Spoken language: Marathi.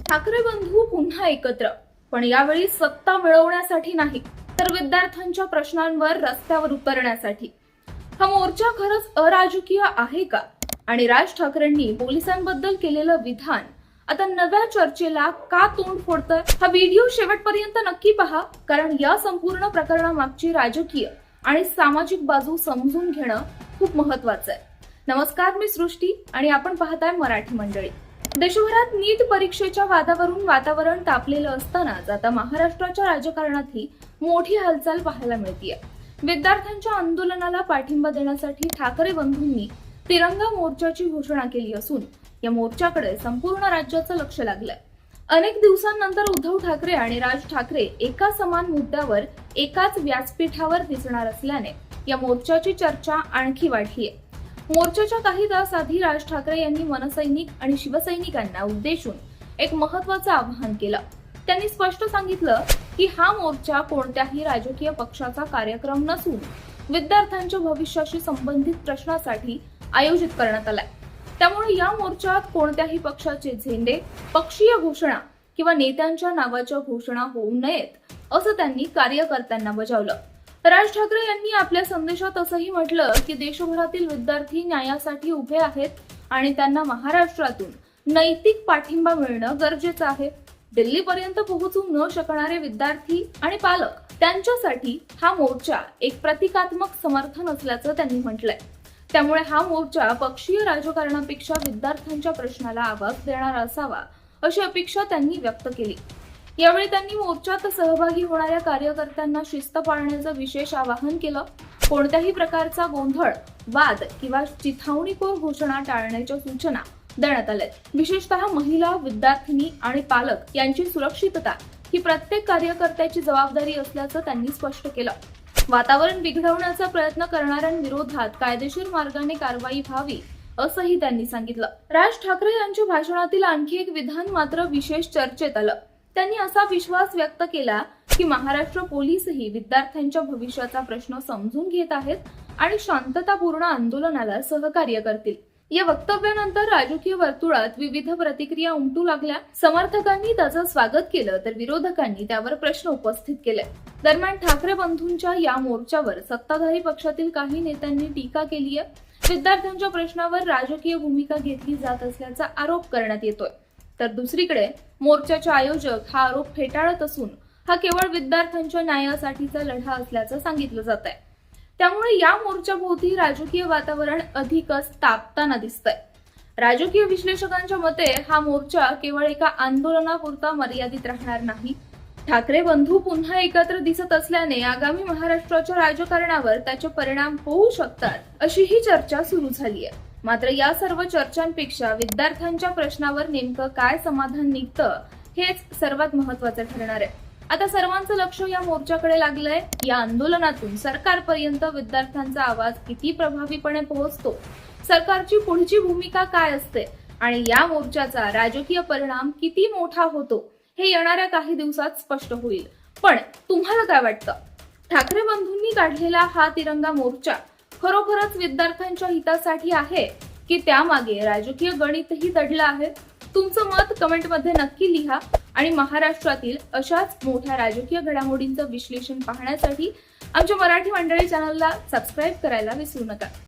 ठाकरे बंधू पुन्हा एकत्र, पण यावेळी सत्ता मिळवण्यासाठी नाही, तर विद्यार्थ्यांच्या प्रश्नांवर रस्त्यावर उतरण्यासाठी. हा मोर्चा खरंच अराजकीय आहे का? आणि राज ठाकरेंनी पोलिसांबद्दल केलेलं विधान आता नव्या चर्चेला का तोंड फोडतंय? हा व्हिडिओ शेवटपर्यंत नक्की पहा, कारण या संपूर्ण प्रकरणामागची राजकीय आणि सामाजिक बाजू समजून घेणं खूप महत्वाचं आहे. नमस्कार, मी सृष्टी आणि आपण पाहताय मराठी मंडळी. देशभरात नीट परीक्षेच्या वादावरून वातावरण तापलेलं असतानाच आता महाराष्ट्राच्या राजकारणातही मोठी हालचाल पाहायला मिळतेय. विद्यार्थ्यांच्या आंदोलनाला पाठिंबा देण्यासाठी ठाकरे बंधूंनी तिरंगा मोर्चाची घोषणा केली असून या मोर्चाकडे संपूर्ण राज्याचं लक्ष लागलंय. अनेक दिवसांनंतर उद्धव ठाकरे आणि राज ठाकरे एका समान मुद्द्यावर एकाच व्यासपीठावर दिसणार असल्याने या मोर्चाची चर्चा आणखी वाढलीय. मोर्चाच्या काही तास आधी राज ठाकरे यांनी मनसैनिक आणि शिवसैनिकांना उद्देशून एक महत्त्वाचं आवाहन केलं. त्यांनी स्पष्ट सांगितलं की हा मोर्चा कोणत्याही राजकीय पक्षाचा कार्यक्रम नसून विद्यार्थ्यांच्या भविष्याशी संबंधित प्रश्नासाठी आयोजित करण्यात आलाय. त्यामुळे या मोर्चात कोणत्याही पक्षाचे झेंडे, पक्षीय घोषणा किंवा नेत्यांच्या नावाच्या घोषणा होऊ नयेत, असं त्यांनी कार्यकर्त्यांना बजावलं. राज ठाकरे यांनी आपल्या संदेशात असंही म्हटलं की देशभरातील विद्यार्थी न्यायासाठी उभे आहेत आणि त्यांना महाराष्ट्रातून नैतिक पाठिंबा मिळणं गरजेचं आहे. दिल्लीपर्यंत पोहोचू न शकणारे विद्यार्थी आणि पालक, त्यांच्यासाठी हा मोर्चा एक प्रतिकात्मक समर्थन असल्याचं त्यांनी म्हटलंय. त्यामुळे हा मोर्चा पक्षीय राजकारणापेक्षा विद्यार्थ्यांच्या प्रश्नाला आवाज देणारा असावा, अशी अपेक्षा त्यांनी व्यक्त केली. यावेळी त्यांनी मोर्चात सहभागी होणाऱ्या कार्यकर्त्यांना शिस्त पाळण्याचं विशेष आवाहन केलं. कोणत्याही प्रकारचा गोंधळ, वाद किंवा चिथावणीखोर घोषणा टाळण्याच्या सूचना देण्यात आल्या. विशेषतः महिला, विद्यार्थिनी आणि पालक यांची सुरक्षितता ही प्रत्येक कार्यकर्त्याची जबाबदारी असल्याचं त्यांनी स्पष्ट केलं. वातावरण बिघडवण्याचा प्रयत्न करणाऱ्यांविरोधात कायदेशीर मार्गाने कारवाई व्हावी, असंही त्यांनी सांगितलं. राज ठाकरे यांच्या भाषणातील आणखी एक विधान मात्र विशेष चर्चेत आलं. त्यांनी असा विश्वास व्यक्त केला की महाराष्ट्र पोलीसही विद्यार्थ्यांच्या भविष्याचा प्रश्न समजून घेत आहेत आणि शांततापूर्ण आंदोलनाला सहकार्य करतील. या वक्तव्यानंतर राजकीय वर्तुळात विविध प्रतिक्रिया उमटू लागल्या. समर्थकांनी त्याचं स्वागत केलं तर विरोधकांनी त्यावर प्रश्न उपस्थित केले. दरम्यान ठाकरे बंधूंच्या या मोर्चावर सत्ताधारी पक्षातील काही नेत्यांनी टीका केली आहे. विद्यार्थ्यांच्या प्रश्नावर राजकीय भूमिका घेतली जात असल्याचा आरोप करण्यात येतोय. तर दुसरीकडे मोर्चाचे आयोजक हा आरोप फेटाळत असून हा केवळ विद्यार्थ्यांच्या न्यायासाठीचा लढा असल्याचं सांगितलं जात आहे. त्यामुळे या मोर्चाभोवती राजकीय वातावरण अधिकच तापताना दिसतंय. राजकीय विश्लेषकांच्या मते हा मोर्चा केवळ एका आंदोलनापुरता मर्यादित राहणार नाही. ठाकरे बंधू पुन्हा एकत्र दिसत असल्याने आगामी महाराष्ट्राच्या राजकारणावर त्याचे परिणाम होऊ शकतात, अशी ही चर्चा सुरू झाली आहे. मात्र या सर्व चर्चांपेक्षा विद्यार्थ्यांच्या प्रश्नावर नेमकं काय समाधान निघतं हेच सर्वात महत्वाचं ठरणार आहे. आता सर्वांचं लक्ष या मोर्चाकडे लागलंय. या आंदोलनातून सरकारपर्यंत विद्यार्थ्यांचा आवाज किती प्रभावीपणे पोहोचतो, सरकारची पुढची भूमिका काय असते आणि या मोर्चाचा राजकीय परिणाम किती मोठा होतो, हे येणाऱ्या काही दिवसात स्पष्ट होईल. पण तुम्हाला काय वाटतं? ठाकरे बंधूंनी काढलेला हा तिरंगा मोर्चा खरोखरच विद्यार्थ्यांच्या हितासाठी आहे की त्यामागे राजकीय गणितही दडलं आहे? तुमचं मत कमेंटमध्ये नक्की लिहा आणि महाराष्ट्रातील अशाच मोठ्या राजकीय घडामोडींचं विश्लेषण पाहण्यासाठी आमच्या मराठी मंडळी चॅनलला सबस्क्राईब करायला विसरू नका.